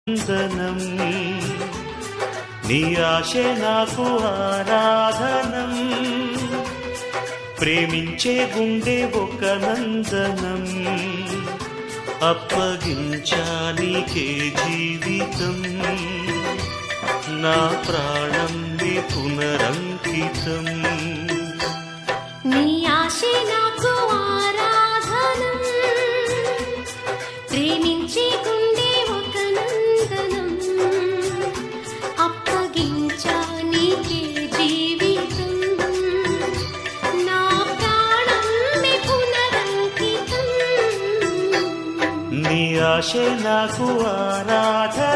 వందనం నీ ఆశే నాకు ఆరాధనం ప్రేమించే గుండె ఒక నందనం అప్పగించానికే జీవితం నా ప్రాణం నీ పునరంకితం నీ ఆశే నాకు ఆరాధనం ప్రేమించే గుండె ఒక నందనం అప్పగించా నీకే జీవితం నా ప్రాణం నీ పునరంకితం నీ ఆశే నాకు ఆరాధనం